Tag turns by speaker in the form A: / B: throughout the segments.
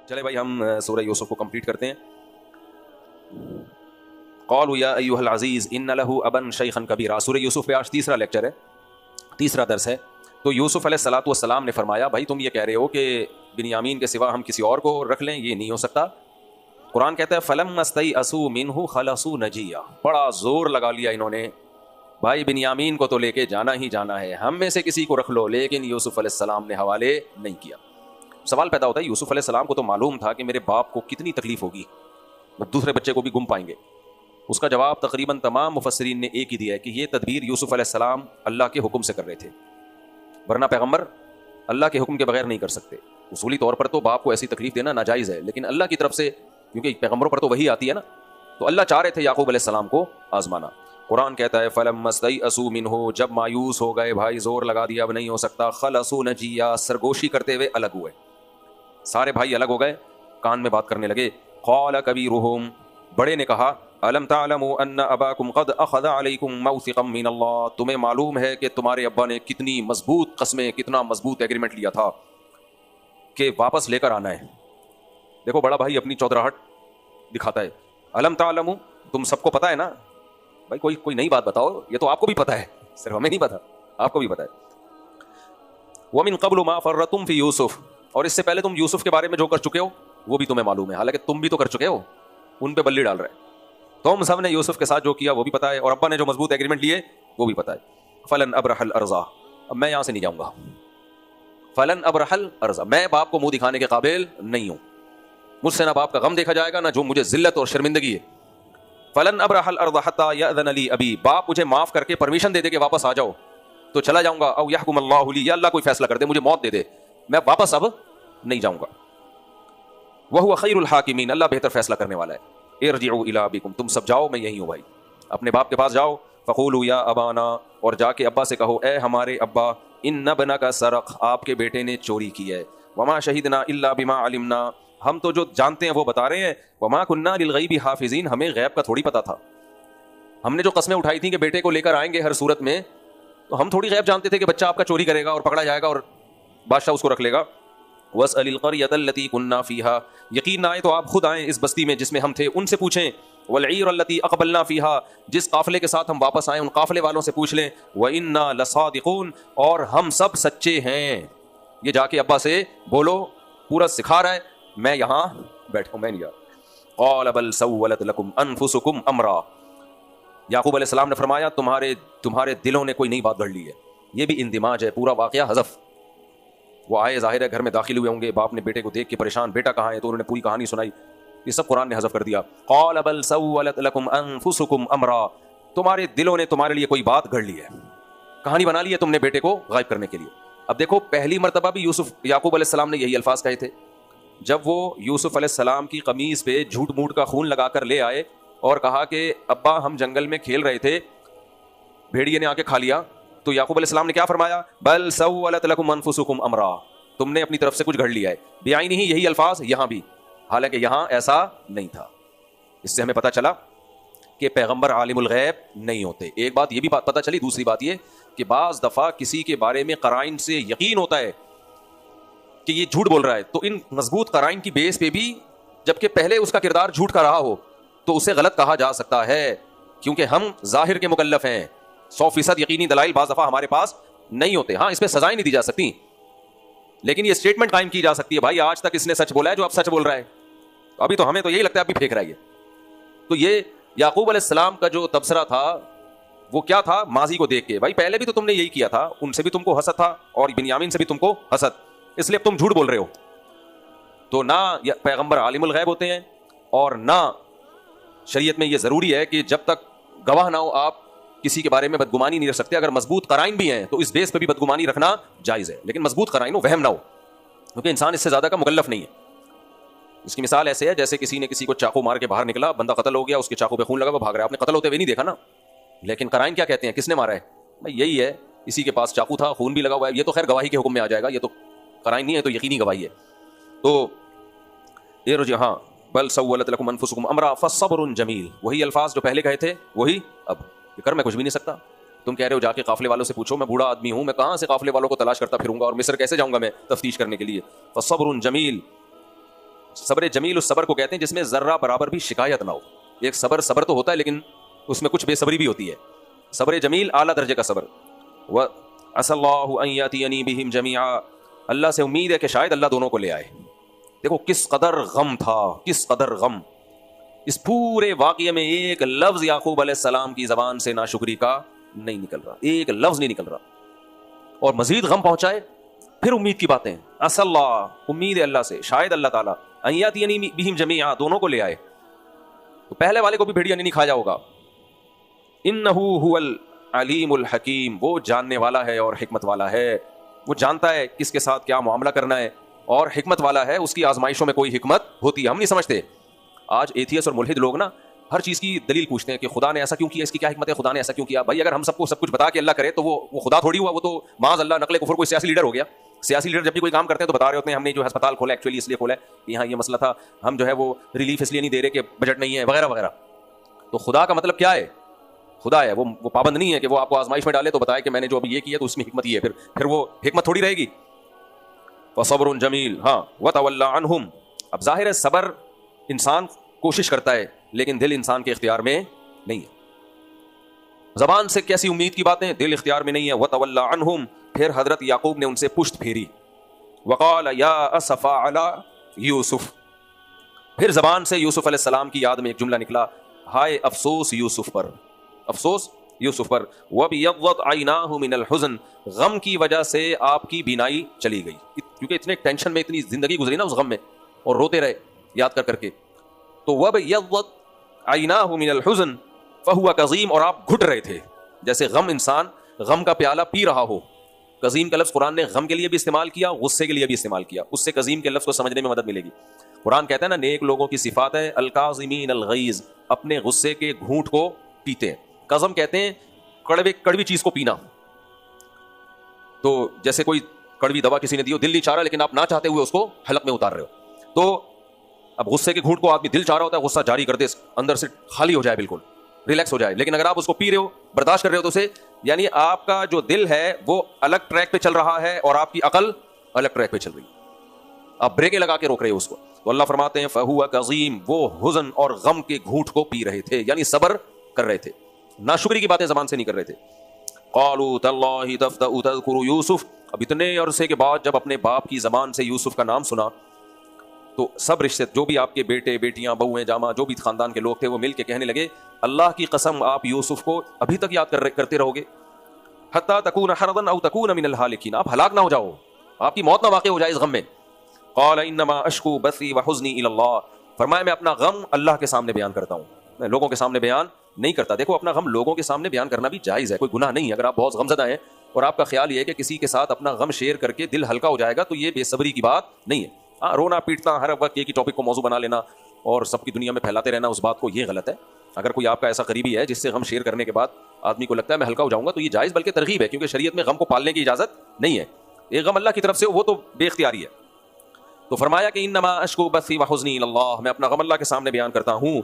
A: चले भाई हम सूरह यूसुफ को कंप्लीट करते हैं। क़ालू या अय्युहल अज़ीज़ इन्न लहू अबन शैख़न कबीरा। सूरह यूसुफ पे आज तीसरा लेक्चर है, तीसरा दर्स है। तो यूसुफ अलैहिस्सलातु वस्सलाम ने फरमाया, भाई तुम ये कह रहे हो कि बिन्यामीन के सिवा हम किसी और को रख लें, ये नहीं हो सकता। कुरान कहता है फ़लम्मा इस्तयअसू मिन्हु खलसू नजिया। बड़ा ज़ोर लगा लिया इन्होंने, भाई बिन्यामीन को तो लेके जाना ही जाना है, हम में से किसी को रख लो। लेकिन यूसुफ अलैहिस्सलाम ने हवाले नहीं किया। सवाल पैदा होता है, यूसुफ अलैहिस्सलाम को तो मालूम था कि मेरे बाप को कितनी तकलीफ होगी, वो दूसरे बच्चे को भी गुम पाएंगे। उसका जवाब तकरीबन तमाम मुफस्सिरीन ने एक ही दिया है कि ये तदबीर यूसुफ अलैहिस्सलाम अल्लाह के हुक्म से कर रहे थे, वरना पैगम्बर अल्लाह के हुक्म के बगैर नहीं कर सकते। उसूली तौर पर तो बाप को ऐसी तकलीफ देना नाजायज़ है, लेकिन अल्लाह की तरफ से, क्योंकि पैगम्बरों पर तो वही आती है ना, तो अल्लाह चाह रहे थे याकूब अलैहिस्सलाम को आजमाना। कुरान कहता है फलम्मा इस्तयअसू मिन्हु, जब मायूस हो गए, भाई जोर लगा दिया अब नहीं हो सकता, खलसू नजिया, सरगोशी करते हुए अलग हुए। सारे भाई अलग हो गए, कान में बात करने लगे। क़ाल कबीरुहुम, बड़े ने कहा, अलम तालमू अन्न अबाकुम क़द अख़ज़ अलैकुम मौसिक़म मिनल्लाह, तुम्हें मालूम है कि तुम्हारे अब्बा ने कितनी मजबूत कस्में, कितना मजबूत एग्रीमेंट लिया था कि वापस लेकर आना है। देखो बड़ा भाई अपनी चौधराहट दिखाता है। अलम तालमू, तुम सबको पता है ना भाई, कोई नई बात बताओ, ये तो आपको भी पता है, सिर्फ हमें नहीं पता, आपको भी पता है। व मिन क़ब्लु मा फ़र्रतुम फ़ी यूसुफ, और इससे पहले तुम यूसुफ के बारे में जो कर चुके हो वो भी तुम्हें मालूम है। हालांकि तुम भी तो कर चुके हो, उन पे बल्ली डाल रहे हैं। तुम सब ने यूसुफ के साथ जो किया वो भी पता है, और अब्बा ने जो मजबूत एग्रीमेंट लिए वो भी पता है। फलन अबरहल अर्जा, अब मैं यहां से नहीं जाऊंगा। फलन अबरहल अर्जा, मैं बाप को मुंह दिखाने के काबिल नहीं हूं, मुझसे ना बाप का गम देखा जाएगा ना जो मुझे जिल्लत और शर्मिंदगी है। फलन अबरहल अर्जा हत्ता यअज़न ली अबी, बाप मुझे माफ करके परमिशन दे दे के वापस आ जाओ तो चला जाऊंगा। औ यहकुम अल्लाहु ली, या अल्लाह कोई फैसला कर दे, मुझे मौत दे दे, मैं वापस अब नहीं जाऊंगा। वह हुआ खैरुल हाकिमीन, अल्लाह बेहतर फैसला करने वाला है। इरजिउ इला अबीकुम, तुम सब जाओ, मैं यही हूं भाई, अपने बाप के पास जाओ। फ़क़ूलू या अबाना, और जाके अब्बा से कहो, ए हमारे अब्बा, इन्न इब्नका सरक़, आपके बेटे ने चोरी की है। वमा शहीदना इल्ला बिमा अलिमना, हम तो जो जानते हैं वो बता रहे हैं। वमा कुन्ना लिल गैबि हाफिज़ीन, हमें गैब का थोड़ी पता था। हमने जो कस्में उठाई थी कि बेटे को लेकर आएंगे हर सूरत में, तो हम थोड़ी गैब जानते थे कि बच्चा आपका चोरी करेगा और पकड़ा जाएगा और बादशाह उसको रख लेगा। वस्अलिल क़र्यतल्लती कुन्ना फ़ीहा, यकीन ना आए तो आप खुद आएँ इस बस्ती में जिसमें हम थे, उनसे पूछें। वल्ईरल्लती अक़बलना फ़ीहा, जिस काफ़िले के साथ हम वापस आए उन काफ़िले वालों से पूछ लें। व इन्ना लसादिक़ून, और हम सब सच्चे हैं। ये जाके अब्बा से बोलो, पूरा सिखा रहा है, मैं यहाँ बैठा, मैं नहीं जा। क़ाल बल सव्वलत लकुम अनफुसुकुम अमरा, याकूब अलैहिस्सलाम ने फरमाया तुम्हारे दिलों ने कोई नई बात गढ़ ली है। ये भी इंदिमाज है, पूरा वाक़या हज़फ। वो आए, ज़ाहिर है घर में दाखिल हुए होंगे, बाप ने बेटे को देख के परेशान, बेटा कहाँ है, तो उन्होंने पूरी कहानी सुनाई। ये सब कुरान ने हज़फ कर दिया। क़ाल बल सव्वलत लकुम अनफुसुकुम अमरा, तुम्हारे दिलों ने तुम्हारे लिए कोई बात गढ़ ली है, कहानी बना ली है तुमने बेटे को गायब करने के लिए। अब देखो पहली मरतबा भी याकूब अलैहिस्सलाम ने यही अल्फाज कहे थे, जब वो यूसुफ अलैहिस्सलाम की कमीज़ पे झूठ मूठ का खून लगाकर ले आए और कहा कि अब्बा हम जंगल में खेल रहे थे, भेड़िए ने आके खा लिया, तो याकूब अलैहिस्सलाम ने क्या फरमाया, बल सव्वलत लकुम अनफुसुकुम अमरा, तुमने अपनी तरफ से कुछ गढ़ लिया है। बेआईनी ही यही अल्फाज यहाँ भी, हालांकि यहाँ ऐसा नहीं था। इससे हमें पता चला कि पैगंबर आलिमुल गैब नहीं होते। एक बात ये भी पता चली, दूसरी बात ये कि बाज़ दफ़ा किसी के बारे में कराइन से यकीन होता है कि ये झूठ बोल रहा है, तो इन मजबूत कराइन की बेस पे भी, जबकि पहले उसका किरदार झूठ का रहा हो, तो उसे गलत कहा जा सकता है, क्योंकि हम जाहिर के मुकल्लफ हैं। 100% यकीनी दलाइल बाज़ दफ़ा हमारे पास नहीं होते। हाँ, इस पर सजाएं नहीं दी जा सकती, लेकिन ये स्टेटमेंट कायम की जा सकती है, भाई आज तक इसने सच बोला है जो अब सच बोल रहा है। अभी तो हमें तो यही लगता है अभी फेंक रहा है ये। तो ये याकूब अलैहिस्सलाम का जो तबसरा था वो क्या था, माजी को देख के, भाई पहले भी तो तुमने यही किया था, उनसे भी तुमको हसद था और बिन्यामीन से भी तुमको हसद, इसलिए अब तुम झूठ बोल रहे हो। तो ना पैगंबर आलिमुल गैब होते हैं, और ना शरीयत में ये ज़रूरी है कि जब तक गवाह ना हो आप किसी के बारे में बदगुमानी नहीं रख सकते। अगर मजबूत कराइन भी हैं तो इस बेस पे भी बदगुमानी रखना जायज़ है, लेकिन मजबूत कराइन हो, वहम ना हो, क्योंकि इंसान इससे ज़्यादा का मुकल्लफ नहीं है। इसकी मिसाल ऐसे है जैसे किसी ने किसी को चाकू मार के बाहर निकला, बंदा कत्ल हो गया, उसके चाकू पे खून लगा, वो भाग रहा है, आपने कत्ल होते हुए नहीं देखा ना, लेकिन कराइन क्या कहते हैं, किसने मारा है, भाई यही है, इसी के पास चाकू था, खून भी लगा हुआ है। ये तो खैर गवाही के हुक्म में आ जाएगा, ये तो कराइन नहीं है, तो यकीनी गवाही है। तो ये हाँ, बल सव्वलत लकुम अनफुसुकुम अमरा फस्सब्रुन जमील, वही अल्फाज जो पहले कहे थे वही अब। ये कर मैं कुछ भी नहीं सकता, तुम कह रहे हो जाके काफिले वालों से पूछो, मैं बूढ़ा आदमी हूं, मैं कहां से काफिले वालों को तलाश करता फिरूंगा और मिस्र कैसे जाऊंगा मैं तफ्तीश करने के लिए। फस्सब्रुन जमील, सब्र जमील उस सब्र को कहते हैं जिसमें जर्रा बराबर भी शिकायत ना हो। एक सब्र तो होता है लेकिन उसमें कुछ बेसब्री भी होती है। सब्र जमील आला दर्जे का सब्र। व असल्लाहु अन यातियनी बिहिम जमीआ, अल्लाह से उम्मीद है कि शायद अल्लाह दोनों को ले आए। देखो किस कदर गम था, किस कदर गम। इस पूरे वाक़ये में एक लफ्ज़ याकूब अलैहिस्सलाम की ज़बान से नाशुक्री का नहीं निकल रहा, एक लफ्ज़ नहीं निकल रहा। और मज़ीद गम पहुंचाए, फिर उम्मीद की बातें। असल्ला, उम्मीद है अल्लाह से, शायद अल्लाह ताला अन यातियनी बिहिम जमीआ, दोनों को ले आए। तो पहले वाले को भी भेड़िया नहीं खाया होगा। इन्नहु हुवल अलीमुल हकीम, वो जानने वाला है और हिकमत वाला है। वो जानता है किसके साथ क्या मामला करना है और हिकमत वाला है। उसकी आजमाइशों में कोई हिकमत होती है, हम नहीं समझते। आज एथियस और मुल्हिद लोग ना हर चीज़ की दलील पूछते हैं कि खुदा ने ऐसा क्यों किया, इसकी क्या हिकमत है, खुदा ने ऐसा क्यों किया। भाई अगर हम सबको सब कुछ बता के अल्लाह करे तो वो खुदा थोड़ी हुआ, वो तो माज़ अल्लाह नकले कुफर कोई सियासी लीडर हो गया। सियासी लीडर जब भी कोई काम करते हैं तो बता रहे होते हैं हमने जो अस्पताल खोला एक्चुअली इसलिए खोला है, यहाँ ये मसला था, हम जो है वो रिलीफ इसलिए नहीं दे रहे कि बजट नहीं है, वगैरह वगैरह। तो खुदा का मतलब क्या है? खुदा है, वो पाबंद नहीं है कि वो आपको आजमाइश में डाले तो बताए कि मैंने जो अभी ये किया तो उसमें हिकमत ही है, फिर वो हिकमत थोड़ी रहेगी। वसब्रुन जमील, हाँ, वतवल्ला अन्हुम। अब जाहिर है सब्र इंसान कोशिश करता है लेकिन दिल इंसान के इख्तियार में नहीं है। जबान से कैसी उम्मीद की बातें, दिल इख्तियार में नहीं है। वतवल्ला अन्हुम, फिर हजरत याकूब ने उनसे पुश्त फेरी। वक़ाल या असफ़ा अला यूसुफ, फिर जबान से यूसुफ अलैहिस्सलाम की याद में एक जुमला निकला, हाय अफसोस यूसुफ पर, अफसोस यूसुफ पर। वबियद्दत ऐनाहु मिनल हुज़्न, गम की वजह से आपकी बीनाई चली गई, क्योंकि इतने टेंशन में इतनी जिंदगी गुजरी ना उस गम में, और रोते रहे याद कर करके। तो वबियद्दत ऐनाहु मिनल हुज़्न फहुवा कज़ीम, और आप घुट रहे थे जैसे गम, इंसान गम का प्याला पी रहा हो। कज़ीम का लफ्ज़ कुरान ने गम के लिए भी इस्तेमाल किया, गुस्से के लिए भी इस्तेमाल किया, उससे कज़ीम के लफ्ज़ को समझने में मदद मिलेगी। कुरान कहता है ना, नेक लोगों की सिफात है अल काज़िमीन अल गईज़, अपने गुस्से के घूंट को पीते हैं। कज़म कहते हैं कड़वी चीज को पीना। तो जैसे कोई कड़वी दवा किसी ने दी हो, दिल नहीं चाह रहा लेकिन आप ना चाहते हुए उसको हलक में उतार रहे हो। तो अब गुस्से के घूंट को आदमी दिल चाह रहा होता है, गुस्सा जारी कर दे, अंदर से खाली हो जाए, बिल्कुल रिलैक्स हो जाए। लेकिन अगर आप उसको पी रहे हो, बर्दाश्त कर रहे हो, तो उसे यानी आपका जो दिल है वो अलग ट्रैक पे चल रहा है और आपकी अकल अलग ट्रैक पे चल रही है, आप ब्रेकें लगा के रोक रहे हो उसको। तो अल्लाह फरमाते हैं फहुवा कज़ीम, वो हुज़्न और गम के घूंट को पी रहे थे, यानी सब्र कर रहे थे, नाशुक्री की बातें जबान से नहीं कर रहे थे। क़ालू तल्लाहि तफ़्तउ तज़कुरु यूसुफ, अब इतने अरसे के बाद जब अपने बाप की जबान से यूसुफ का नाम सुना तो सब रिश्ते, जो भी आपके बेटे बेटियां बहुएं जामा, जो भी खानदान के लोग थे, वो मिल के कहने लगे अल्लाह की कसम आप यूसुफ को अभी तक याद करते रहोगे, हत्ता तकून हरदन औ तकून मिनल हालिकीन, आप हलाक ना हो जाओ, आपकी मौत ना वाक़ई हो जाए इस गम में। क़ाल इन्नमा अश्कू बसी व हुज़्नी इलल्लाह, फरमाया मैं अपना गम अल्लाह के सामने बयान करता हूँ, मैं लोगों के सामने बयान नहीं करता। देखो अपना गम लोगों के सामने बयान करना भी जायज़ है, कोई गुनाह नहीं है। अगर आप बहुत गमज़दा हैं और आपका ख्याल ये है कि किसी के साथ अपना गम शेयर करके दिल हल्का हो जाएगा, तो ये बेसब्री की बात नहीं है। हाँ, रोना पीटना, हर वक्त एक ही टॉपिक को मौजू बना लेना और सबकी दुनिया में फैलाते रहना, उस बात को, ये गलत है। अगर कोई आपका ऐसा करीबी है जिससे गम शेयर करने के बाद आदमी को लगता है मैं हल्का हो जाऊंगा, तो ये जायज़ बल्कि तरगीब है, क्योंकि शरीयत में गम को पालने की इजाज़त नहीं है। एक गम अल्लाह की तरफ से वो तो बेख्तियारी है। तो फरमाया कि इन्नमा अश्कू बसी व हुज़्नी इलल्लाह, मैं अपना गम अल्लाह के सामने बयान करता हूँ।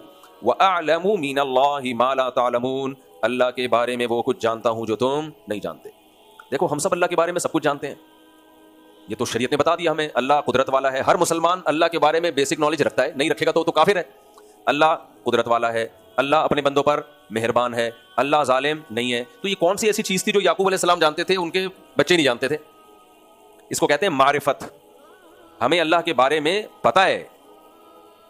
A: व अअलमु मिनल्लाहि मा ला तअलमून, अल्लाह के बारे में वो कुछ जानता हूँ जो तुम नहीं जानते। देखो हम सब अल्लाह के बारे में सब कुछ जानते हैं, ये तो शरीयत ने बता दिया हमें, अल्लाह कुदरत वाला है। हर मुसलमान अल्लाह के बारे में बेसिक नॉलेज रखता है, नहीं रखेगा तो काफिर है। अल्लाह कुदरत वाला है, अल्लाह अपने बंदों पर मेहरबान है, अल्लाह जालिम नहीं है। तो ये कौन सी ऐसी चीज थी जो याकूब अलैहिस्सलाम जानते थे, उनके बच्चे नहीं जानते थे? इसको कहते हैं मारिफत। हमें अल्लाह के बारे में पता है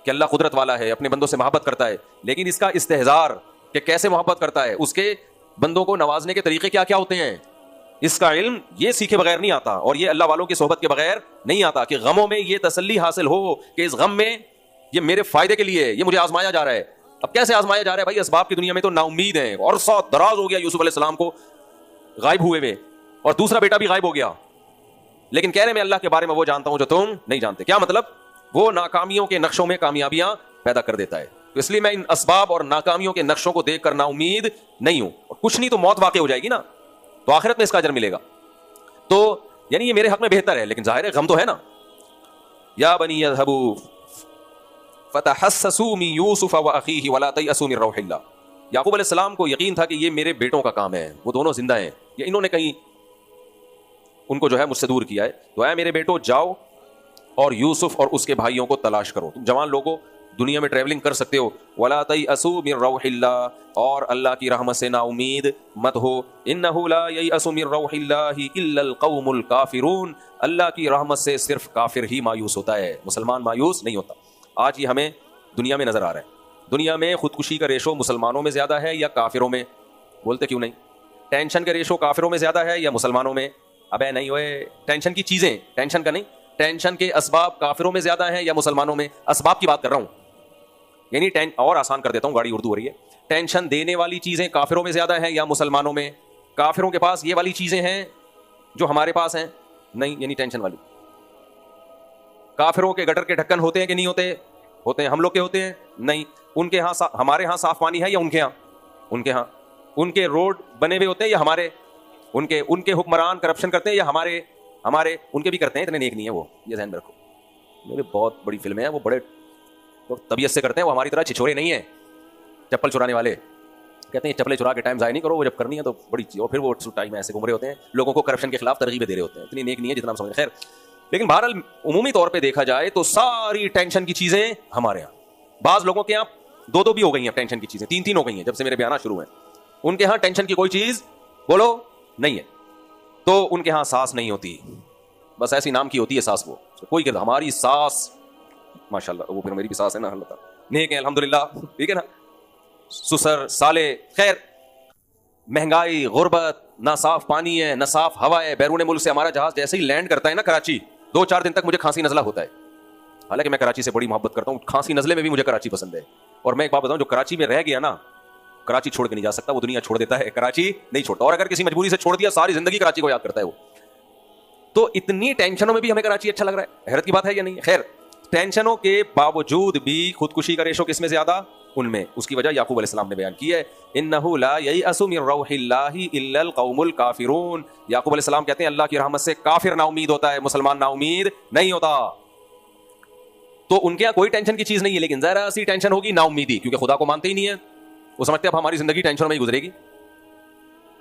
A: कि अल्लाह कुदरत वाला है, अपने बंदों से मोहब्बत करता है, लेकिन इसका इस्तेहजार कि कैसे मोहब्बत करता है, उसके बंदों को नवाजने के तरीके क्या क्या होते हैं, इसका इल्म ये सीखे बगैर नहीं आता, और ये अल्लाह वालों की सोहबत के बगैर नहीं आता कि गमों में ये तसल्ली हासिल हो कि इस गम में ये मेरे फायदे के लिए, ये मुझे आजमाया जा रहा है। अब कैसे आजमाया जा रहा है भाई? असबाब की दुनिया में तो नाउम्मीद है, और सौ दराज हो गया यूसुफ अलैहिस्सलाम को गायब हुए में, और दूसरा बेटा भी गायब हो गया, लेकिन कह रहे मैं अल्लाह के बारे में वो जानता हूं जो तुम नहीं जानते। क्या मतलब? वो नाकामियों के नक्शों में कामयाबियां पैदा कर देता है। तो इसलिए मैं इन असबाब और नाकामियों के नक्शों को देख कर नाउम्मीद नहीं हूं, और कुछ नहीं तो मौत वाक़ई हो जाएगी ना, तो आखिरत में इसका अजर मिलेगा। तो यानी ये मेरे हक में बेहतर है, लेकिन जाहिर है गम तो है ना। या बनी यज़हबू फतहस्ससू मिन यूसुफ व अखीही वला तयअसू मिन रौहिल्लाह, याकूब अलैहिस्सलाम को यकीन था कि ये मेरे बेटों का काम है, वो दोनों जिंदा हैं, ये इन्होंने कहीं उनको जो है मुझसे दूर किया है। तो ऐ मेरे बेटो जाओ और यूसुफ और उसके भाइयों को तलाश करो। तुम जवान लोगों दुनिया में ट्रैवलिंग कर सकते हो। वला तयअसू मिन रौहिल्लाह, और अल्लाह की रहमत से ना उम्मीद मत हो। इन्नहु ला ययअसु मिन रौहिल्लाहि इल्लल कौमुल काफिरून, अल्लाह की रहमत से सिर्फ काफिर ही मायूस होता है, मुसलमान मायूस नहीं होता। आज ये हमें दुनिया में नजर आ रहा है। दुनिया में खुदकुशी का रेशो मुसलमानों में ज्यादा है या काफिरों में? बोलते क्यों नहीं? टेंशन का रेशो काफिरों में ज्यादा है या मुसलमानों में? अबे नहीं हुए, टेंशन की चीजें, टेंशन का नहीं, टेंशन के असबाब काफिरों में ज्यादा हैं या मुसलमानों में? असबाब की बात कर रहा हूं, यानी और आसान कर देता हूं, गाड़ी उर्दू हो रही है। टेंशन देने वाली चीजें काफिरों में ज्यादा हैं या मुसलमानों में? काफिरों के पास ये वाली चीजें हैं जो हमारे पास हैं नहीं, यानी टेंशन वाली। काफिरों के गटर के ढक्कन होते हैं कि नहीं होते? होते हैं। हम लोग के होते हैं? नहीं। उनके यहाँ हमारे यहाँ साफ पानी है या उनके यहाँ? उनके यहाँ। उनके रोड बने हुए होते हैं या हमारे? उनके हुक्मरान करप्शन करते हैं या हमारे उनके भी करते हैं, इतने नेक नहीं है वो, ये ध्यान में रखो। मेरे बहुत बड़ी फिल्म है, वो बड़े तो तबीयत से करते हैं, वो हमारी तरह छिछोरे नहीं है। चप्पल चुराने वाले कहते हैं चप्पलें चुरा के टाइम ज़ाया नहीं करो, वो जब करनी है तो बड़ी चीज़, और फिर वो टाइम ऐसे घूम रहे होते हैं, लोगों को करप्शन के खिलाफ तरगीबें दे रहे होते हैं। इतनी नेक नहीं है जितना हम समझ। खैर, लेकिन बहरहाल उमूमी तौर पे देखा जाए तो सारी टेंशन की चीजें हमारे यहाँ। बाज लोगों के यहाँ दो दो भी हो गई हैं टेंशन की चीजें, तीन तीन हो गई हैं जब से मेरे बयाना शुरू है। उनके यहाँ टेंशन की कोई चीज बोलो नहीं है, तो उनके यहाँ सास नहीं होती, बस ऐसी नाम की होती है सास। वो कोई कहता हमारी सास माशाल्लाह, वो फिर मेरी भी सास है ना, अल्लाह नेक है अल्हम्दुलिल्लाह, ठीक है ना। सुसर साले, खैर महंगाई, गुर्बत, ना साफ पानी है ना साफ हवा है। बैरून मुल्क से हमारा जहाज जैसे ही लैंड करता है ना कराची, 2-4 दिन तक मुझे खांसी नजला होता है। हालांकि मैं कराची से बड़ी मोहब्बत करता हूँ, खांसी नजले में भी मुझे कराची पसंद है। और मैं एक बात बताऊं, जो कराची में रह गया ना, कराची छोड़ के नहीं जा सकता, वो दुनिया छोड़ देता है, कराची नहीं छोड़ता। और अगर किसी मजबूरी से छोड़ दिया, सारी जिंदगी कराची को याद करता है वो। तो इतनी टेंशनों में भी हमें कराची अच्छा लग रहा है, हैरत की बात है या नहीं? खैर, टेंशनों के बावजूद भी खुदकुशी का रेशो किसमें ज्यादा? उनमें। उसकी वजह याकूब अलैहिस्सलाम ने बयान की है, इन्नहु ला ययअसु मिन रौहिल्लाहि इल्लल कौमुल काफिरून। याकूब अलैहिस्सलाम कहते हैं अल्लाह की रहमत से काफिर ना उम्मीद होता है, मुसलमान ना उम्मीद नहीं होता। तो उनके यहाँ कोई टेंशन की चीज नहीं है, लेकिन जरा सी टेंशन होगी ना उम्मीदी, क्योंकि खुदा को मानते ही नहीं है। वो समझते अब हमारी जिंदगी टेंशन में ही गुजरेगी।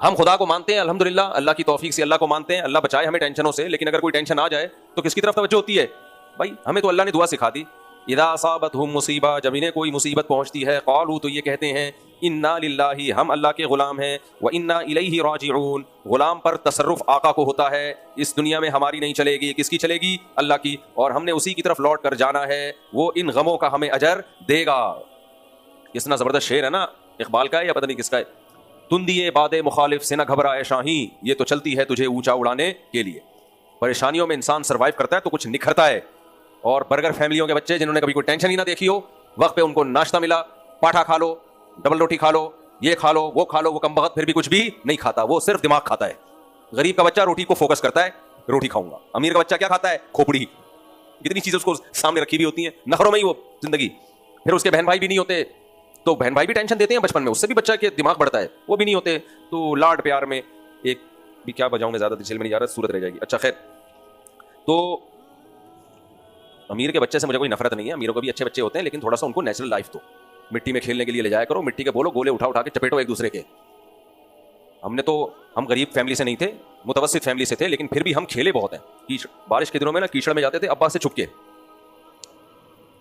A: हम खुदा को मानते हैं अल्हम्दुलिल्लाह, अल्लाह की तौफीक से अल्लाह को मानते हैं, अल्लाह बचाए हमें टेंशनों से। लेकिन अगर कोई टेंशन आ जाए तो किसकी तरफ तवज्जो होती है? भाई हमें तो अल्लाह ने दुआ सिखा दी, इदा असाबतहुम मुसीबा, जब इन्हें कोई मुसीबत पहुंचती है, क़ालू, तो ये कहते हैं इन्ना लिल्लाहि, हम अल्लाह के गुलाम हैं, व इन्ना इलैहि राजिऊन, गुलाम पर तसर्रुफ आका को होता है। इस दुनिया में हमारी नहीं चलेगी, किसकी चलेगी? अल्लाह की, और हमने उसी की तरफ लौट कर जाना है, वो इन गमों का हमें अजर देगा। इतना जबरदस्त शेर है ना, इकबाल का है या पता नहीं किसका है। तुम दिए बादे मुखालिफ से न घबराए शाही, ये तो चलती है तुझे ऊंचा उड़ाने के लिए। परेशानियों में इंसान सर्वाइव करता है तो कुछ निखरता है। और बर्गर फैमिलियों के बच्चे जिन्होंने कभी कोई टेंशन ही ना देखी हो, वक्त पे उनको नाश्ता मिला, पाठा खा लो, डबल रोटी खा लो, ये खा लो, वो कम वक्त फिर भी कुछ भी नहीं खाता, वो सिर्फ दिमाग खाता है। गरीब का बच्चा रोटी को फोकस करता है, रोटी खाऊंगा। अमीर का बच्चा क्या खाता है? खोपड़ी। कितनी चीजें उसको सामने रखी भी होती हैं, नखरों में ही वो जिंदगी। फिर उसके बहन भाई भी नहीं होते, तो बहन भाई भी टेंशन देते हैं बचपन में, उससे भी बच्चा के दिमाग बढ़ता है, वो भी नहीं होते। तो लाड प्यार में एक भी क्या बजाऊं मैं, ज्यादा दिल में नहीं जा रहा, सूरत रह जाएगी। अच्छा खैर, तो अमीर के बच्चे से मुझे कोई नफरत नहीं है, अमीरों को भी अच्छे बच्चे होते हैं, लेकिन थोड़ा सा उनको नेचुरल लाइफ दो। मिट्टी में खेलने के लिए ले जाया करो, मिट्टी के बोलो गोले उठा उठा के चपेटो एक दूसरे के। हम गरीब फैमिली से नहीं थे, मुतवस्सित फैमिली से थे, लेकिन फिर भी हम खेले बहुत हैं। बारिश के दिनों में ना कीचड़ में जाते थे अब्बा से छुप के।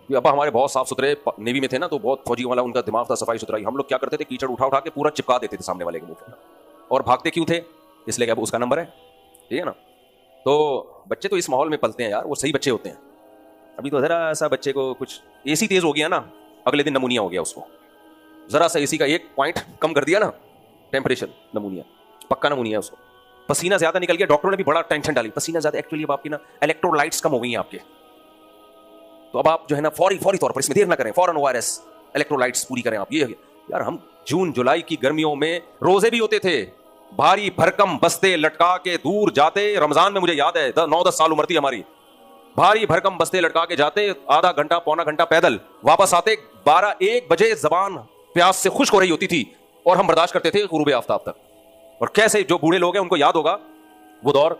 A: अब्बा हमारे बहुत साफ सुथरे नेवी में थे ना, तो बहुत फौजी वाला उनका दिमाग था, सफाई सुथराई। हम लोग क्या करते थे, कीचड़ उठा उठा के पूरा चिपका देते थे सामने वाले के मुंह पे। और भागते क्यों थे? इसलिए कि अब उसका नंबर है, ठीक है ना। तो बच्चे तो इस माहौल में पलते हैं यार, वो सही बच्चे होते हैं। अभी तो जरा सा बच्चे को कुछ एसी तेज हो गया ना, अगले दिन नमूनिया हो गया उसको। जरा सा एसी का 1 पॉइंट कम कर दिया ना टेम्परेचर, नमूनिया, पक्का नमूनिया उसको। पसीना ज्यादा निकल गया, डॉक्टरों ने भी बड़ा टेंशन डाली, पसीना ज्यादा, एक्चुअली अब आपकी ना इलेक्ट्रोलाइट्स कम हो गई हैं आपके, तो अब आप जो है ना फौरी तौर पर, इसमें देर ना करें, फौरन ORS इलेक्ट्रोलाइट्स पूरी करें आप। ये यार, हम जून जुलाई की गर्मियों में रोजे भी होते थे, भारी भरकम बस्ते लटका के दूर जाते। रमजान में मुझे याद है 9-10 साल उम्र थी हमारी, भारी भरकम बस्ते लटका के जाते, आधा घंटा पौना घंटा पैदल, वापस आते 12-1 बजे, जबान प्यास से खुश्क हो रही होती थी, और हम बर्दाश्त करते थे गुरूब आफ्ताब तक। और कैसे जो बूढ़े लोग हैं उनको याद होगा वो दौर,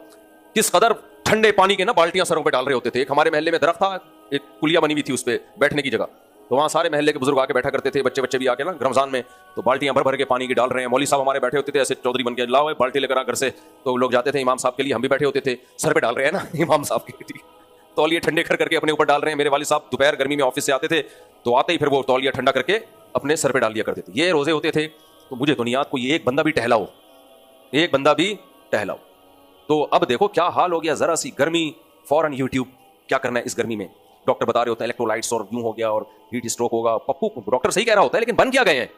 A: किस कदर ठंडे पानी के ना बाल्टियां सरों पे डाल रहे होते थे। एक हमारे महल्ले में दरख्त था, एक कुलिया बनी हुई थी उस पर बैठने की जगह, तो वहाँ सारे महल्ले के बुजुर्ग आके बैठा करते थे, बच्चे भी आके ना रमजान में, तो बाल्टियां भर भर के पानी की डाल रहे हैं। मौली साहब हमारे बैठे होते थे ऐसे चौधरी बन के, लाओ बाल्टी लेकर आ घर से, तो लोग जाते थे, इमाम साहब के लिए हम भी बैठे होते थे, सर पे डाल रहे हैं ना इमाम साहब के, ठीक। तौलिए ठंडे कर करके अपने ऊपर डाल रहे हैं। मेरे वालिद साहब दोपहर गर्मी में ऑफिस से आते थे तो आते ही फिर वो तौलिया ठंडा करके अपने सर पे डाल दिया करते थे। ये रोजे होते थे। तो मुझे तो नहीं याद कोई एक बंदा भी टहला हो, एक बंदा भी टहला हो। तो अब देखो क्या हाल हो गया, जरा सी गर्मी, फौरन यूट्यूब, क्या करना है इस गर्मी में, डॉक्टर बता रहे होते हैं इलेक्ट्रोलाइट्स और यूं हो गया और हीट स्ट्रोक होगा। पप्पू डॉक्टर सही कह रहा होता है, लेकिन बन क्या गए हैं,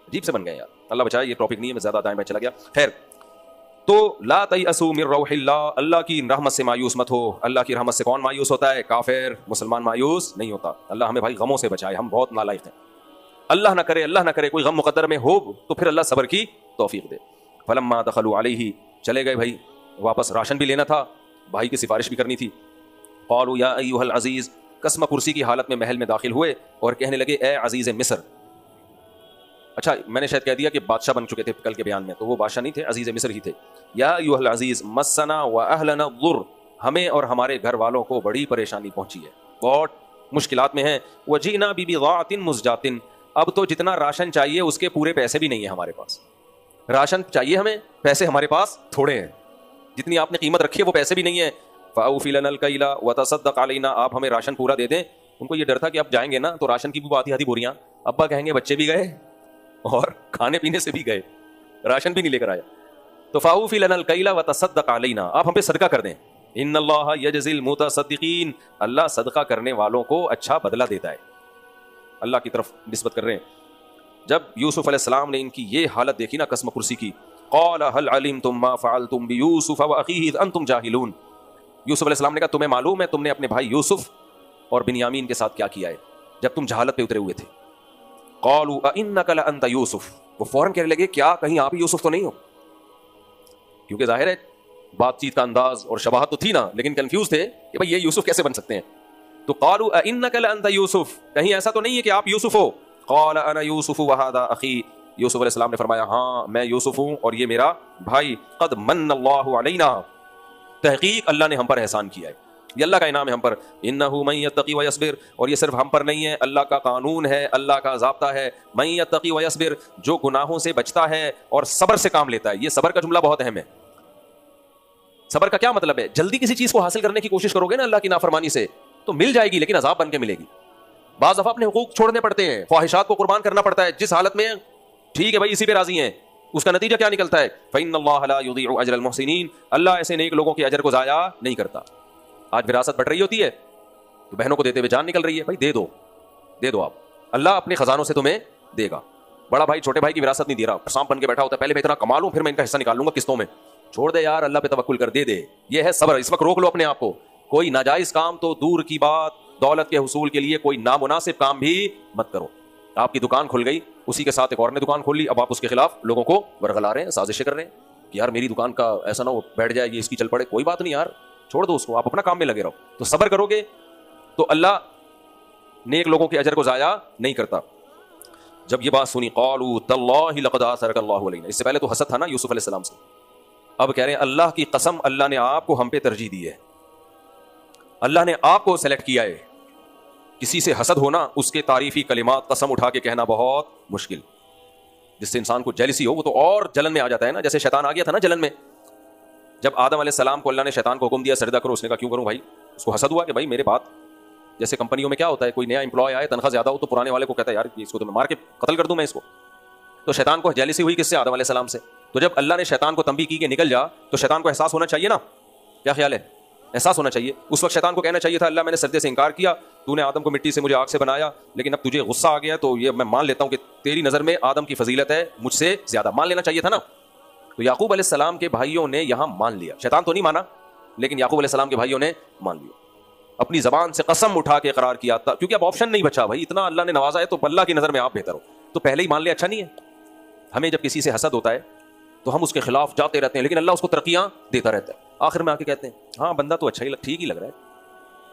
A: अजीब से बन गए यार। अल्लाह बचाए, ये टॉपिक नहीं है, मैं ज्यादा दाएं में चला गया। खैर, तो ला तयअसू मिन रौहिल्लाह, अल्लाह की रहमत से मायूस मत हो। अल्लाह की रहमत से कौन मायूस होता है? काफिर, मुसलमान मायूस नहीं होता। अल्लाह हमें भाई गमों से बचाए, हम बहुत नालायक हैं। अल्लाह ना करे, अल्लाह ना करे कोई गम मुकद्दर में हो तो फिर अल्लाह सब्र की तौफीक दे। फलम्मा दखलू अलैहि, चले गए भाई, वापस राशन भी लेना था, भाई की सिफारिश भी करनी थी। क़ालू या अय्युहल अज़ीज़, कसम कुर्सी की हालत में महल में दाखिल हुए और कहने लगे ए अजीज़ मिस्र। अच्छा, मैंने शायद कह दिया कि बादशाह बन चुके थे कल के बयान में, तो वो बादशाह नहीं थे, अजीज़ मिस्र ही थे। या अय्युहल अज़ीज़ मस्सना व अहलना दुर्र, हमें और हमारे घर वालों को बड़ी परेशानी पहुंची है, बहुत मुश्किलात में है। वजीना बिबिज़ातिन मुज़जातिन, अब तो जितना राशन चाहिए उसके पूरे पैसे भी नहीं है हमारे पास। राशन चाहिए हमें, पैसे हमारे पास थोड़े हैं, जितनी आपने कीमत रखी है वो पैसे भी नहीं है। फ़ाउफ़ी लनल कैला व तसद्दक़ अलैना, आप हमें राशन पूरा दे दें। उनको ये डर था कि अब जाएंगे ना तो राशन की भी आधी आधी बोरियां, अब्बा कहेंगे बच्चे भी गए और खाने पीने से भी गए, राशन भी नहीं लेकर आया। तो फ़ाउफ़ी लनल कैला व तसद्दक़ अलैना, आप हम पे सदका कर दें। इन्नल्लाह यजज़िल मुतसद्दिक़ीन, अल्लाह सदका करने वालों को अच्छा बदला देता है। अल्लाह की तरफ निस्बत कर रहे हैं। जब यूसुफ अलैहिस्सलाम ने इनकी ये हालत देखी ना कसम कुर्सी की, क़ाल हल अलिमतुम मा फ़अलतुम बियूसुफ़ व अख़ीहि इज़ अन्तुम जाहिलून, यूसुफ अलैहिस्सलाम ने कहा तुम्हें मालूम है तुमने अपने भाई यूसुफ और बिन्यामीन के साथ क्या किया है जब तुम जहालत पे उतरे हुए थे। क़ालू अइन्नका लअन्ता यूसुफ, वो फौरन कहने लगे क्या कहीं आप ही यूसुफ तो नहीं हो? क्योंकि जाहिर है बातचीत का अंदाज और शबाहत तो थी ना, लेकिन कंफ्यूज थे कि भाई ये यूसुफ कैसे बन सकते हैं। तो क़ालू अइन्नका लअन्ता यूसुफ, कहीं ऐसा तो नहीं है कि आप यूसुफ हो? क़ाल अना यूसुफ व हादा अख़ी, यूसुफ अलैहिस्सलाम ने फरमाया हाँ मैं यूसुफ हूँ और ये मेरा भाई। क़द मन्नल्लाहु अलैना, तहकीक अल्लाह ने हम पर एहसान किया है, ये अल्लाह का इनाम है हम पर। इन्नहु मन यत्तक़ी व यस्बिर, और ये सिर्फ हम पर नहीं है, अल्लाह का कानून है, अल्लाह का ज़ाब्ता है। मन यत्तक़ी व यस्बिर, जो गुनाहों से बचता है और सब्र से काम लेता है। ये सब्र का जुमला बहुत अहम है। सब्र का क्या मतलब है? जल्दी किसी चीज को हासिल करने की कोशिश करोगे ना अल्लाह की नाफरमानी से तो मिल जाएगी, लेकिन अजाब बन के मिलेगी। बाज़ दफा अपने हुकूक छोड़ने पड़ते हैं, ख्वाहिशात को कुर्बान करना पड़ता है, जिस हालत में ठीक है भाई इसी पे राजी हैं, उसका नतीजा क्या निकलता है? फ़इन्नल्लाह ला युज़ीअु अजरल मुहसिनीन, अल्लाह ऐसे नेक लोगों के अजर को जाया नहीं करता। आज विरासत बढ़ रही होती है तो बहनों को देते हुए जान निकल रही है, भाई दे दो, दे दो आप, अल्लाह अपने खजानों से तुम्हें देगा। बड़ा भाई छोटे भाई की विरासत नहीं दे रहा, सांप बन के बैठा होता है, पहले मैं इतना कमा लूं फिर मैं इनका हिस्सा निकाल लूंगा किस्तों में। छोड़ दे यार, अल्लाह पे तवक्कुल कर, दे दे, ये है सब्र। इस वक्त रोक लो अपने आप को, कोई नाजायज काम तो दूर की बात, दौलत के हुसूल के लिए कोई नामुनासिब काम भी मत करो। आपकी दुकान खुल गई, उसी के साथ एक और ने दुकान खोल ली, अब आप उसके खिलाफ लोगों को बरगला रहे हैं, साजिशें कर रहे हैं कि यार मेरी दुकान का ऐसा ना हो बैठ जाए, ये इसकी चल पड़े। कोई बात नहीं यार, छोड़ दो उसको, आप अपना काम में लगे रहो। तो सब्र करोगे तो अल्लाह नेक लोगों के अजर को जाया नहीं करता। जब ये बात सुनी, क़ालू तल्लाहि लक़द आसरकल्लाहु अलैना, इससे पहले तो हसद था ना यूसुफ अलैहिस्सलाम से, अब कह रहे हैं अल्लाह की कसम, अल्लाह ने आपको हम पे तरजीह दी है, अल्लाह ने आपको सेलेक्ट किया है। किसी से हसद होना, उसके तारीफी कलिमात कसम उठा के कहना बहुत मुश्किल, जिससे इंसान को जेलसी हो वो तो और जलन में आ जाता है ना। जैसे शैतान आ गया था ना जलन में, जब आदम अलैहिस्सलाम को अल्लाह ने शैतान को हुक्म दिया सजदा करो, उसने कहा क्यों करूं भाई? उसको हसद हुआ कि भाई मेरे बात, जैसे कंपनियों में क्या होता है, कोई नया एम्प्लॉय आए तनख्वाह ज्यादा हो तो पुराने वाले को कहता है यार इसको तो मैं मार के कत्ल कर दूं मैं इसको। तो शैतान को जेलसी हुई किससे? आदम अलैहिस्सलाम से। तो जब अल्लाह ने शैतान को तंबीह की कि निकल जा, तो शैतान को एहसास होना चाहिए ना, क्या ख्याल है? एहसास होना चाहिए। उस वक्त शैतान को कहना चाहिए था अल्लाह मैंने सजदे से इनकार किया, तूने आदम को मिट्टी से मुझे आग से बनाया, लेकिन अब तुझे गुस्सा आ गया तो ये मैं मान लेता हूं कि तेरी नजर में आदम की फजीलत है मुझसे ज्यादा, मान लेना चाहिए था ना। तो याकूब अलैहिस्सलाम के भाइयों ने यहां मान लिया, शैतान तो नहीं माना, लेकिन याकूब अलैहिस्सलाम के भाइयों ने मान लिया, अपनी जबान से कसम उठा के करार किया था, क्योंकि अब ऑप्शन नहीं बचा भाई, इतना अल्लाह ने नवाजा है तो अल्लाह की नजर में आप बेहतर हो, तो पहले ही मान लिया, अच्छा नहीं है। हमें जब किसी से हसद होता है तो हम उसके खिलाफ जाते रहते हैं, लेकिन अल्लाह उसको तरक्कियां देता रहता है। आखिर में आके कहते हैं हाँ बंदा तो अच्छा ही ठीक ही लग रहा है,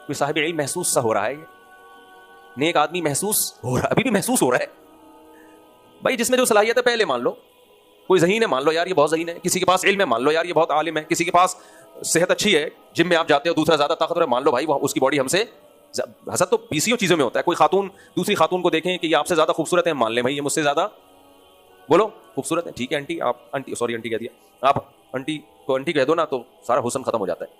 A: कोई साहिब इल्म महसूस सा हो रहा है, ये नेक आदमी महसूस हो रहा है, अभी भी महसूस हो रहा है। भाई जिसमें जो सलाहियत है पहले मान लो, कोई ज़हीन है मान लो यार ये बहुत ज़हीन है, किसी के पास इल्म है मान लो यार ये बहुत आलिम है, किसी के पास सेहत अच्छी है, जिम में आप जाते हो दूसरा ज्यादा ताकतवर है मान लो भाई उसकी बॉडी हमसे। हसद तो बीसियों चीजों में होता है, कोई खातून दूसरी खातून को देखें कि ये आपसे ज्यादा खूबसूरत है, मान लें भाई ये मुझसे ज्यादा, बोलो खूबसूरत है, ठीक है आंटी, आप आंटी सॉरी आंटी कह दिया, आप आंटी को आंटी कह दो ना तो सारा हुस्न खत्म हो जाता है।